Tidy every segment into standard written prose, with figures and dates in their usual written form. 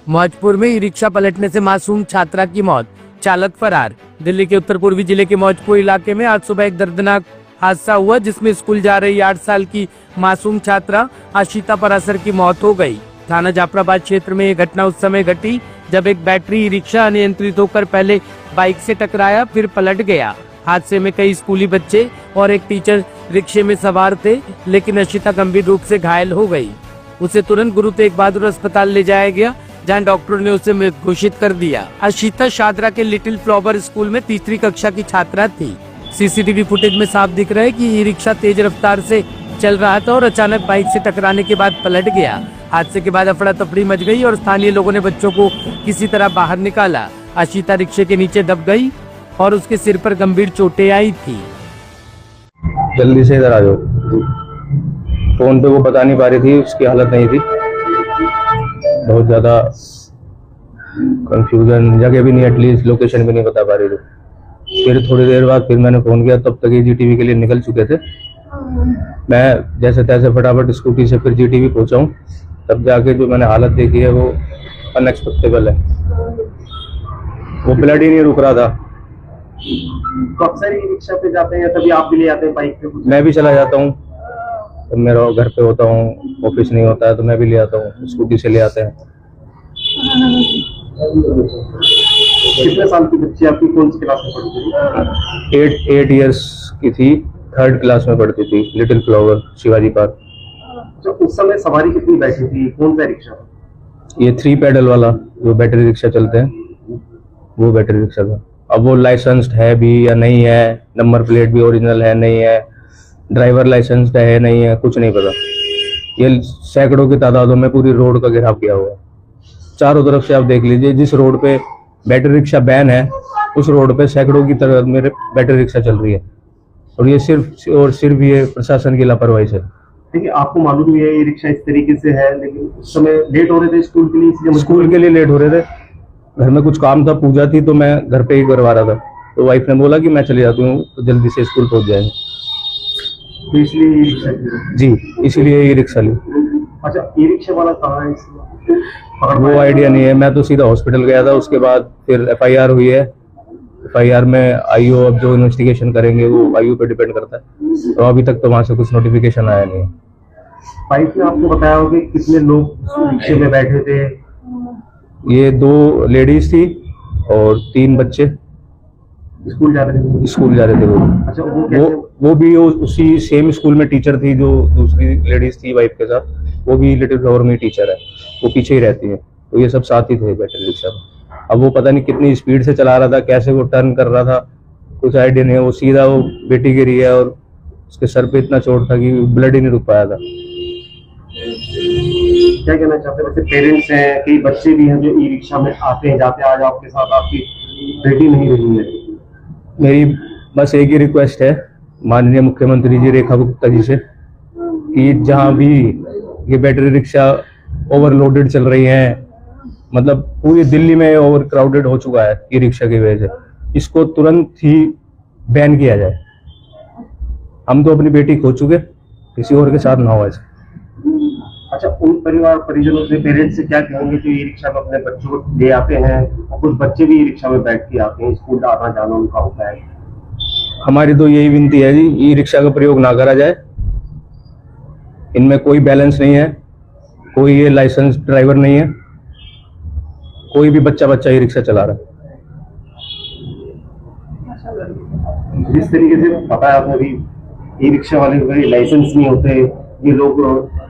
मौजपुर में e rickshaw पलटने से मासूम छात्रा की मौत, चालक फरार। दिल्ली के उत्तर पूर्वी जिले के मौजपुर इलाके में आज सुबह एक दर्दनाक हादसा हुआ, जिसमें स्कूल जा रही 8 साल की मासूम छात्रा आशिता परासर की मौत हो गई। थाना जाफराबाद क्षेत्र में ये घटना उस समय घटी जब एक बैटरी ई रिक्शा अनियंत्रित होकर पहले बाइक से टकराया, फिर पलट गया। हादसे में कई स्कूली बच्चे और एक टीचर रिक्शे में सवार थे, लेकिन आशिता गंभीर रूप से घायल हो गई। उसे तुरंत गुरु तेग बहादुर अस्पताल ले जाया गया, जहां डॉक्टरों ने उसे मृत घोषित कर दिया। आशिता शादरा के लिटिल फ्लावर स्कूल में तीसरी कक्षा की छात्रा थी। सीसीटीवी फुटेज में साफ दिख रहा है कि ई रिक्शा तेज रफ्तार से चल रहा था और अचानक बाइक से टकराने के बाद पलट गया। हादसे के बाद अफड़ा तफड़ी मच गई और स्थानीय लोगों ने बच्चों को किसी तरह बाहर निकाला। आशिता रिक्शे के नीचे दब गई और उसके सिर पर गंभीर चोटें आई थी। जल्दी से इधर आ जाओ। फोन पे वो बता नहीं पा रही थी, उसकी हालत नहीं थी, बहुत ज्यादा कंफ्यूजन, जगह भी नहीं, एटलीस्ट लोकेशन भी नहीं बता पा रही थी। फिर थोड़ी देर बाद फिर मैंने फोन किया, तब तक ये जीटीवी के लिए निकल चुके थे। मैं जैसे तैसे फटाफट स्कूटी से फिर जीटीवी पहुंचा हूँ, तब जाके जो मैंने हालत देखी है वो अनएक्सपेक्टेबल है। वो ब्लड ही नहीं रुक रहा था। तो अक्सर ही रिक्शा पे जाते हैं, तभी आप भी ले आते हैं बाइक पे? मैं भी चला जाता हूँ, तो मेरा घर पे होता हूँ, ऑफिस नहीं होता है तो मैं भी ले आता हूँ, स्कूटी से ले आते हैं। कितने साल की बच्ची आपकी, कौन सी क्लास में पढ़ती थी? 8 इयर्स की थी, 3rd क्लास में पढ़ती थी, लिटिल फ्लावर, शिवाजी पार्क। तो उस समय सवारी कितनी बैठी थी? कौन सा रिक्शा? ये 3 पैडल वाला जो बैटरी रिक्शा चलते हैं, वो बैटरी रिक्शा था। अब वो लाइसेंस्ड है भी या नहीं है, नंबर प्लेट भी ओरिजिनल है नहीं है, ड्राइवर लाइसेंस्ड है नहीं है, कुछ नहीं पता। ये सैकड़ों की तादादों में पूरी रोड का घेराव किया हुआ है। चारों तरफ से आप देख लीजिए, जिस रोड पे बैटरी रिक्शा बैन है उस रोड पे सैकड़ों की तरह मेरे बैटरी रिक्शा चल रही है, और ये सिर्फ और सिर्फ ये प्रशासन की लापरवाही से। देखिए, आपको मालूम ही है ये रिक्शा इस तरीके से है, लेकिन उस समय लेट हो रहे थे स्कूल के लिए, इसलिए स्कूल के लिए लेट हो रहे थे। घर में कुछ काम था, पूजा थी, तो मैं घर पे ही करवा रहा था, तो वाइफ ने बोला कि मैं चली जाती हूँ तो जल्दी से स्कूल पहुंच जाएंगे, तो इसलिए ये रिक्शा जी, इसीलिए ये रिक्शा ली। अच्छा, ये रिक्शा वाला कहाँ है? वो आइडिया नहीं है, मैं तो सीधा हॉस्पिटल गया था, उसके बाद फिर FIR हुई है। FIR में IO अब जो इन्वेस्टिगेशन करेंगे वो IO पे डिपेंड करता है, तो अभी तक तो वहां से कुछ नोटिफिकेशन आया नहीं है। बाइक में आपको बताया होगा कितने लोग रिक्शे में बैठे थे? ये 2 लेडीज थी और 3 बच्चे स्कूल जा रहे थे वो। अच्छा, वो भी उसी सेम स्कूल में टीचर थी, जो दूसरी लेडीज थी वाइफ के साथ, वो भी लिटिल फ्लावर में टीचर है, वो पीछे ही रहती है। तो ये सब साथ ही थे बैटरी रिक्शा में। अब वो पता नहीं कितनी स्पीड से चला रहा था, कैसे वो टर्न कर रहा था, कुछ आइडिया नहीं है। वो सीधा वो बेटी गिरी है और उसके सर पे इतना चोट था कि ब्लड ही नहीं रुक पाया था। क्या कहना चाहते हैं? वैसे पेरेंट्स हैं, कई बच्चे भी हैं जो ई रिक्शा में आते हैं जाते हैं, आज आपके साथ आपकी बेटी नहीं रही है। मेरी बस एक ही रिक्वेस्ट है माननीय मुख्यमंत्री जी रेखा गुप्ता जी से, कि जहां भी ये बैटरी रिक्शा ओवरलोडेड चल रही हैं, मतलब पूरी दिल्ली में ओवर क्राउडेड हो चुका है ई रिक्शा की वजह से, इसको तुरंत ही बैन किया जाए। हम तो अपनी बेटी खो चुके, किसी और के साथ ना हो ऐसा। अच्छा, उन परिवार परिजनों से, पेरेंट्स से क्या कहेंगे जो ई रिक्शा में अपने बच्चों को ले आते हैं, और कुछ बच्चे भी ई रिक्शा में बैठ के आते हैं, स्कूल आना जाना उनका होता है? हमारी तो यही विनती है जी, ई रिक्शा का प्रयोग ना करा जाए। इनमें कोई बैलेंस नहीं है, कोई ये लाइसेंस ड्राइवर नहीं है, कोई भी बच्चा ई रिक्शा चला रहा है। जिस तरीके से बताया आपने अभी, ई रिक्शा वाले को लाइसेंस नहीं होते, ये लोग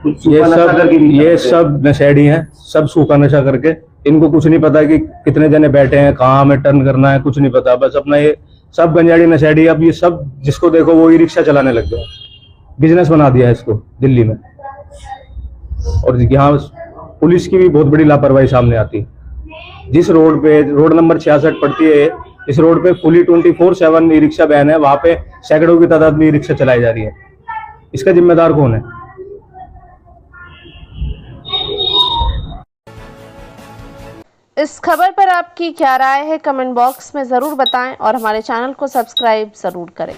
कुछ ये सब नशेड़ी हैं, सब सूखा नशा करके, इनको कुछ नहीं पता कि कितने जने बैठे हैं, कहाँ हमें टर्न करना है, कुछ नहीं पता। बस अपना ये सब गंजाड़ी नशेड़ी, अब ये सब जिसको देखो वो ई रिक्शा चलाने लग गया, बिजनेस बना दिया है इसको दिल्ली में। और यहाँ पुलिस की भी बहुत बड़ी लापरवाही सामने आती है। जिस रोड पे, रोड नंबर 66 पड़ती है, इस रोड पे फुली 24/7 ई रिक्शा बैन है, वहां पे सैकड़ों की तादाद में ई रिक्शा चलाई जा रही है। इसका जिम्मेदार कौन है? इस खबर पर आपकी क्या राय है, कमेंट बॉक्स में जरूर बताएं और हमारे चैनल को सब्सक्राइब जरूर करें।